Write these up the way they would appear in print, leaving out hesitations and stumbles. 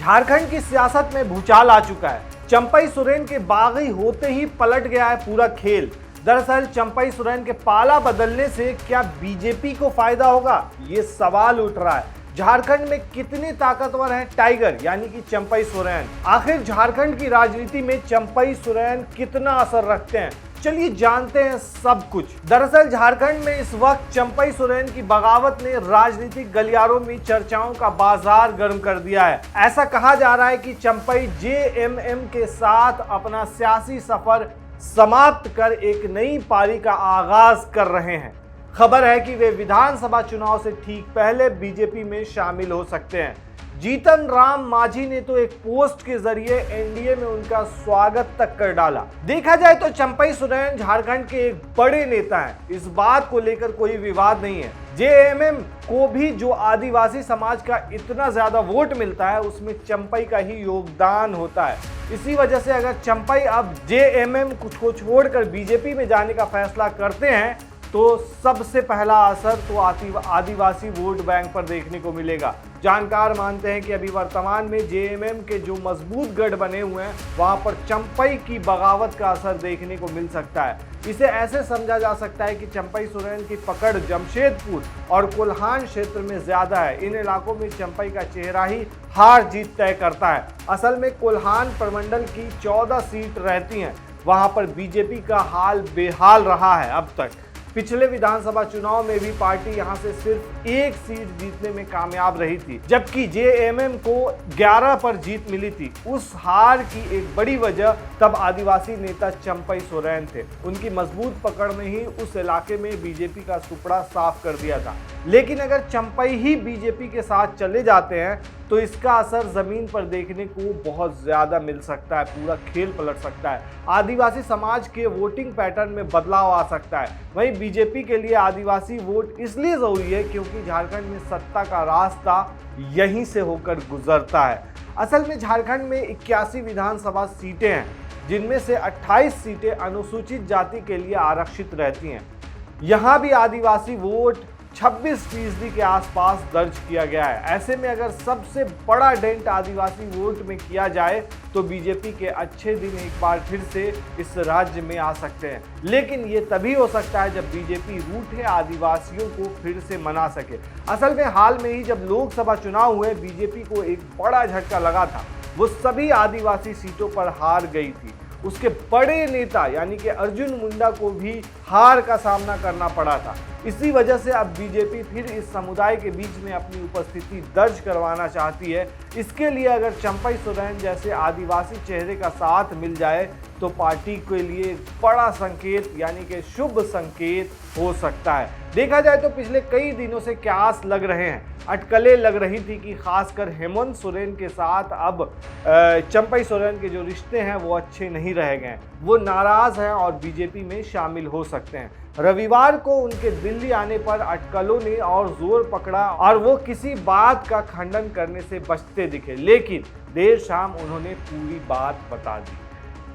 झारखंड की सियासत में भूचाल आ चुका है। चंपई सोरेन के बागी होते ही पलट गया है पूरा खेल। दरअसल चंपई सोरेन के पाला बदलने से क्या बीजेपी को फायदा होगा, ये सवाल उठ रहा है। झारखंड में कितने ताकतवर हैं टाइगर यानी कि चंपई सोरेन। आखिर झारखंड की राजनीति में चंपई सोरेन कितना असर रखते हैं, चलिए जानते हैं सब कुछ। दरअसल झारखंड में इस वक्त चंपई सोरेन की बगावत ने राजनीतिक गलियारों में चर्चाओं का बाजार गर्म कर दिया है। ऐसा कहा जा रहा है कि चंपई जेएमएम के साथ अपना सियासी सफर समाप्त कर एक नई पारी का आगाज कर रहे हैं। खबर है कि वे विधानसभा चुनाव से ठीक पहले बीजेपी में शामिल हो सकते हैं। जीतन राम मांझी ने तो एक पोस्ट के जरिए एनडीए में उनका स्वागत तक कर डाला। देखा जाए तो चंपई सोरेन झारखंड के एक बड़े नेता हैं, इस बात को लेकर कोई विवाद नहीं है। जेएमएम को भी जो आदिवासी समाज का इतना ज्यादा वोट मिलता है उसमें चंपई का ही योगदान होता है। इसी वजह से अगर चंपई अब जेएमएम को छोड़कर बीजेपी में जाने का फैसला करते हैं तो सबसे पहला असर तो आदिवासी वोट बैंक पर देखने को मिलेगा। जानकार मानते हैं कि अभी वर्तमान में जेएमएम के जो मजबूत गढ़ बने हुए हैं वहां पर चंपई की बगावत का असर देखने को मिल सकता है। इसे ऐसे समझा जा सकता है कि चंपई सोरेन की पकड़ जमशेदपुर और कोल्हान क्षेत्र में ज्यादा है। इन इलाकों में चंपई का चेहरा ही हार जीत तय करता है। असल में कोल्हान प्रमंडल की 14 सीट रहती हैं, वहां पर बीजेपी का हाल बेहाल रहा है। अब तक पिछले विधानसभा चुनाव में भी पार्टी यहां से सिर्फ एक सीट जीतने में कामयाब रही थी, जबकि जेएमएम को 11 पर जीत मिली थी। उस हार की एक बड़ी वजह तब आदिवासी नेता चंपई सोरेन थे। उनकी मजबूत पकड़ ने ही उस इलाके में बीजेपी का सुपड़ा साफ कर दिया था। लेकिन अगर चंपई ही बीजेपी के साथ चले जाते हैं तो इसका असर जमीन पर देखने को बहुत ज्यादा मिल सकता है, पूरा खेल पलट सकता है। आदिवासी समाज के वोटिंग पैटर्न में बदलाव आ सकता है। वहीं बीजेपी के लिए आदिवासी वोट इसलिए जरूरी है क्योंकि झारखंड में सत्ता का रास्ता यहीं से होकर गुजरता है। असल में झारखंड में 81 विधानसभा सीटें हैं, जिनमें से 28 सीटें अनुसूचित जाति के लिए आरक्षित रहती हैं। यहाँ भी आदिवासी वोट 26% के आसपास दर्ज किया गया है। ऐसे में अगर सबसे बड़ा डेंट आदिवासी वोट में किया जाए तो बीजेपी के अच्छे दिन एक बार फिर से इस राज्य में आ सकते हैं। लेकिन ये तभी हो सकता है जब बीजेपी रूठे आदिवासियों को फिर से मना सके। असल में हाल में ही जब लोकसभा चुनाव हुए बीजेपी को एक बड़ा झटका लगा था। वो सभी आदिवासी सीटों पर हार गई थी। उसके बड़े नेता यानी कि अर्जुन मुंडा को भी हार का सामना करना पड़ा था। इसी वजह से अब बीजेपी फिर इस समुदाय के बीच में अपनी उपस्थिति दर्ज करवाना चाहती है। इसके लिए अगर चंपई सोरेन जैसे आदिवासी चेहरे का साथ मिल जाए तो पार्टी के लिए बड़ा संकेत यानी कि शुभ संकेत हो सकता है। देखा जाए तो पिछले कई दिनों से क्यास लग रहे हैं, अटकलें लग रही थी कि खासकर हेमंत सोरेन के साथ अब चंपई सोरेन के जो रिश्ते हैं वो अच्छे नहीं रह गए। वो नाराज हैं और बीजेपी में शामिल हो सकते हैं। रविवार को उनके दिल्ली आने पर अटकलों ने और जोर पकड़ा और वो किसी बात का खंडन करने से बचते दिखे, लेकिन देर शाम उन्होंने पूरी बात बता दी।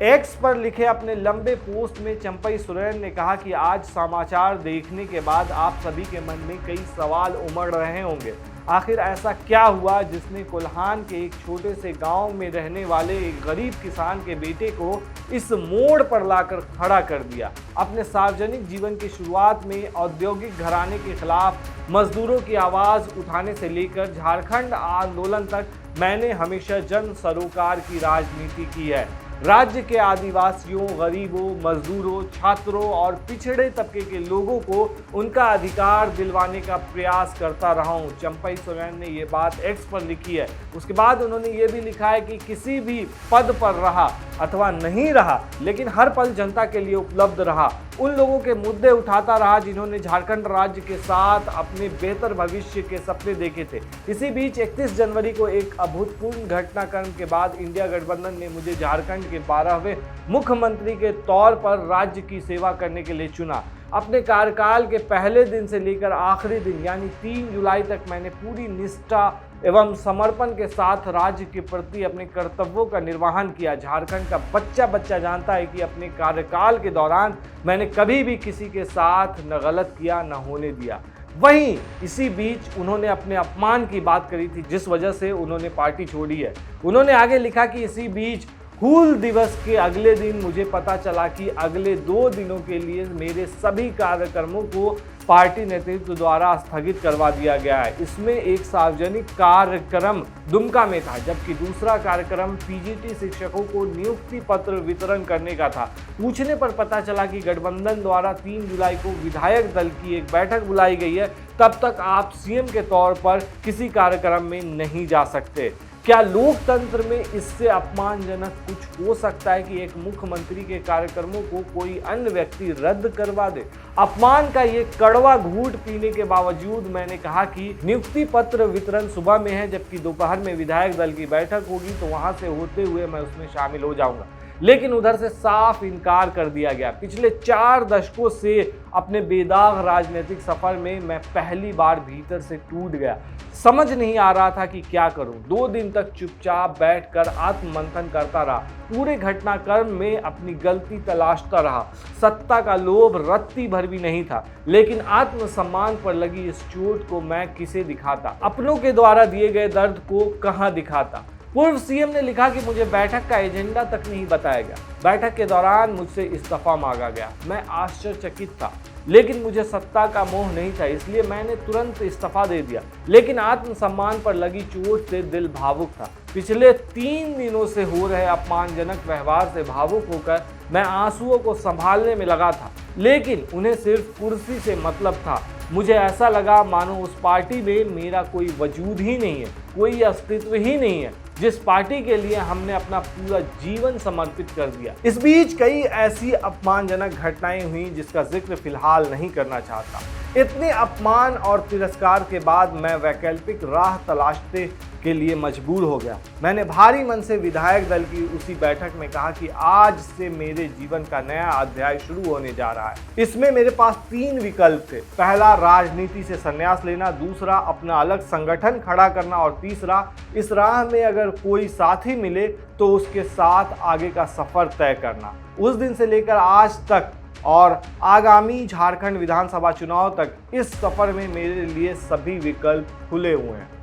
एक्स पर लिखे अपने लंबे पोस्ट में चंपई सोरेन ने कहा कि आज समाचार देखने के बाद आप सभी के मन में कई सवाल उमड़ रहे होंगे। आखिर ऐसा क्या हुआ जिसने कोल्हान के एक छोटे से गांव में रहने वाले एक गरीब किसान के बेटे को इस मोड़ पर लाकर खड़ा कर दिया। अपने सार्वजनिक जीवन की शुरुआत में औद्योगिक घराने के खिलाफ मजदूरों की आवाज उठाने से लेकर झारखंड आंदोलन तक मैंने हमेशा जन सरोकार की राजनीति की है। राज्य के आदिवासियों, गरीबों, मजदूरों, छात्रों और पिछड़े तबके के लोगों को उनका अधिकार दिलवाने का प्रयास करता रहा हूं। चंपई सोरेन ने ये बात एक्स पर लिखी है। उसके बाद उन्होंने ये भी लिखा है कि किसी भी पद पर रहा अथवा नहीं रहा, लेकिन हर पल जनता के लिए उपलब्ध रहा। उन लोगों के मुद्दे उठाता रहा जिन्होंने झारखंड राज्य के साथ अपने बेहतर भविष्य के सपने देखे थे। इसी बीच 31 जनवरी को एक अभूतपूर्व घटनाक्रम के बाद इंडिया गठबंधन ने मुझे झारखंड के 12वें मुख्यमंत्री के तौर पर राज्य की सेवा करने के लिए चुना। अपने कार्यकाल के पहले दिन से लेकर आखिरी दिन यानी 3 जुलाई तक मैंने पूरी निष्ठा एवं समर्पण के साथ राज्य के प्रति अपने कर्तव्यों का निर्वहन किया। झारखंड का बच्चा बच्चा जानता है कि अपने कार्यकाल के दौरान मैंने कभी भी किसी के साथ न गलत किया न होने दिया। वहीं इसी बीच उन्होंने अपने अपमान की बात करी थी जिस वजह से उन्होंने पार्टी छोड़ी है। उन्होंने आगे लिखा कि इसी बीच हूल दिवस के अगले दिन मुझे पता चला कि अगले 2 दिनों के लिए मेरे सभी कार्यक्रमों को पार्टी नेतृत्व द्वारा स्थगित करवा दिया गया है। इसमें एक सार्वजनिक कार्यक्रम दुमका में था, जबकि दूसरा कार्यक्रम पीजीटी शिक्षकों को नियुक्ति पत्र वितरण करने का था। पूछने पर पता चला कि गठबंधन द्वारा 3 जुलाई को विधायक दल की एक बैठक बुलाई गई है, तब तक आप सीएम के तौर पर किसी कार्यक्रम में नहीं जा सकते। क्या लोकतंत्र में इससे अपमानजनक कुछ हो सकता है कि एक मुख्यमंत्री के कार्यक्रमों को कोई अन्य व्यक्ति रद्द करवा दे? अपमान का ये कड़वा घूंट पीने के बावजूद मैंने कहा कि नियुक्ति पत्र वितरण सुबह में है, जबकि दोपहर में विधायक दल की बैठक होगी, तो वहां से होते हुए मैं उसमें शामिल हो जाऊंगा। लेकिन उधर से साफ इनकार कर दिया गया। पिछले 4 दशकों से अपने बेदाग राजनीतिक सफर में मैं पहली बार भीतर से टूट गया। समझ नहीं आ रहा था कि क्या करूं। 2 दिन तक चुपचाप बैठकर आत्ममंथन करता रहा। पूरे घटनाक्रम में अपनी गलती तलाशता रहा। सत्ता का लोभ रत्ती भर भी नहीं था, लेकिन आत्मसम्मान पर लगी इस चोट को मैं किसे दिखाता? अपनों के द्वारा दिए गए दर्द को कहां दिखाता? पूर्व सीएम ने लिखा कि मुझे बैठक का एजेंडा तक नहीं बताया गया। बैठक के दौरान मुझसे इस्तीफा मांगा गया। मैं आश्चर्यचकित था, लेकिन मुझे सत्ता का मोह नहीं था, इसलिए मैंने तुरंत इस्तीफा दे दिया। लेकिन आत्मसम्मान पर लगी चोट से दिल भावुक था। पिछले 3 दिनों से हो रहे अपमानजनक व्यवहार से भावुक होकर मैं आंसुओं को संभालने में लगा था, लेकिन उन्हें सिर्फ कुर्सी से मतलब था। मुझे ऐसा लगा मानो उस पार्टी में मेरा कोई वजूद ही नहीं है, कोई अस्तित्व ही नहीं है, जिस पार्टी के लिए हमने अपना पूरा जीवन समर्पित कर दिया। इस बीच कई ऐसी अपमानजनक घटनाएं हुई जिसका जिक्र फिलहाल नहीं करना चाहता। इतने अपमान और तिरस्कार के बाद मैं वैकल्पिक राह तलाशने के लिए मजबूर हो गया। मैंने भारी मन से विधायक दल की उसी बैठक में कहा कि आज से मेरे जीवन का नया अध्याय शुरू होने जा रहा है। इसमें मेरे पास 3 विकल्प थे। पहला, राजनीति से संन्यास लेना, दूसरा, अपना अलग संगठन खड़ा करना, और तीसरा, इस राह में अगर कोई साथी मिले तो उसके साथ आगे का सफर तय करना। उस दिन से लेकर आज तक और आगामी झारखंड विधानसभा चुनाव तक इस सफर में मेरे लिए सभी विकल्प खुले हुए हैं।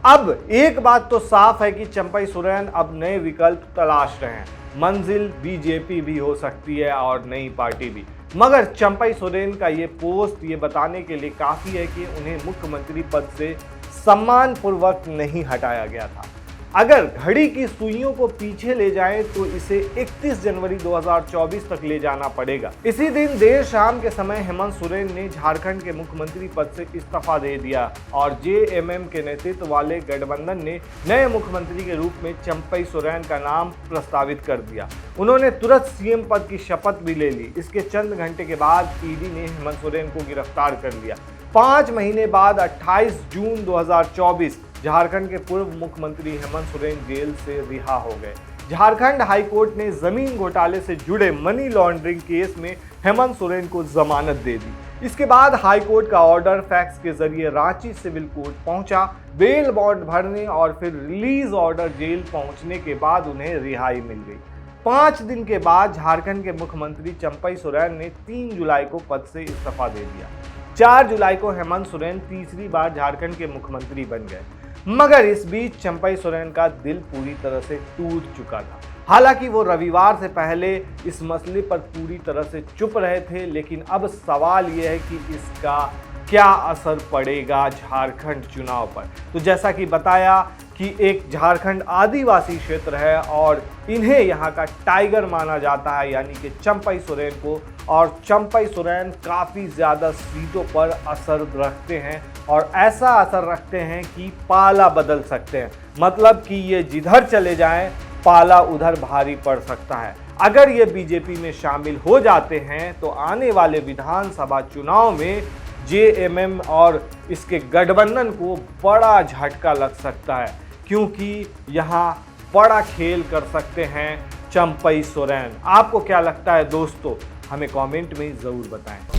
अब एक बात तो साफ है कि चंपई सोरेन अब नए विकल्प तलाश रहे हैं। मंजिल बीजेपी भी हो सकती है और नई पार्टी भी, मगर चंपई सोरेन का ये पोस्ट ये बताने के लिए काफी है कि उन्हें मुख्यमंत्री पद से सम्मानपूर्वक नहीं हटाया गया था। अगर घड़ी की सुइयों को पीछे ले जाएं तो इसे 31 जनवरी 2024 तक ले जाना पड़ेगा। इसी दिन देर शाम के समय हेमंत सोरेन ने झारखंड के मुख्यमंत्री पद से इस्तीफा दे दिया और जेएमएम के नेतृत्व वाले गठबंधन ने नए मुख्यमंत्री के रूप में चंपई सोरेन का नाम प्रस्तावित कर दिया। उन्होंने तुरंत सीएम पद की शपथ भी ले ली। इसके चंद घंटे के बाद ईडी ने हेमंत सोरेन को गिरफ्तार कर लिया। 5 महीने बाद 28 जून 2024 झारखंड के पूर्व मुख्यमंत्री हेमंत सोरेन जेल से रिहा हो गए। झारखंड हाईकोर्ट ने जमीन घोटाले से जुड़े मनी लॉन्ड्रिंग केस में हेमंत सोरेन को जमानत दे दी। इसके बाद हाईकोर्ट का ऑर्डर फैक्स के जरिए रांची सिविल कोर्ट पहुंचा। बेल बॉन्ड भरने और फिर रिलीज ऑर्डर जेल पहुंचने के बाद उन्हें रिहाई मिल गई। 5 दिन के बाद झारखंड के मुख्यमंत्री चंपई सोरेन ने 3 जुलाई को पद से इस्तीफा दे दिया। 4 जुलाई को हेमंत सोरेन तीसरी बार झारखंड के मुख्यमंत्री बन गए, मगर इस बीच चंपई सोरेन का दिल पूरी तरह से टूट चुका था। हालांकि वो रविवार से पहले इस मसले पर पूरी तरह से चुप रहे थे, लेकिन अब सवाल ये है कि इसका क्या असर पड़ेगा झारखंड चुनाव पर। तो जैसा कि बताया कि एक झारखंड आदिवासी क्षेत्र है और इन्हें यहाँ का टाइगर माना जाता है, यानी कि चंपई सोरेन को, और चंपई सोरेन काफ़ी ज़्यादा सीटों पर असर रखते हैं और ऐसा असर रखते हैं कि पाला बदल सकते हैं। मतलब कि ये जिधर चले जाएं पाला उधर भारी पड़ सकता है। अगर ये बीजेपी में शामिल हो जाते हैं तो आने वाले विधानसभा चुनाव में जेएमएम और इसके गठबंधन को बड़ा झटका लग सकता है, क्योंकि यहाँ बड़ा खेल कर सकते हैं चंपई सोरेन। आपको क्या लगता है दोस्तों? हमें कमेंट में ज़रूर बताएं।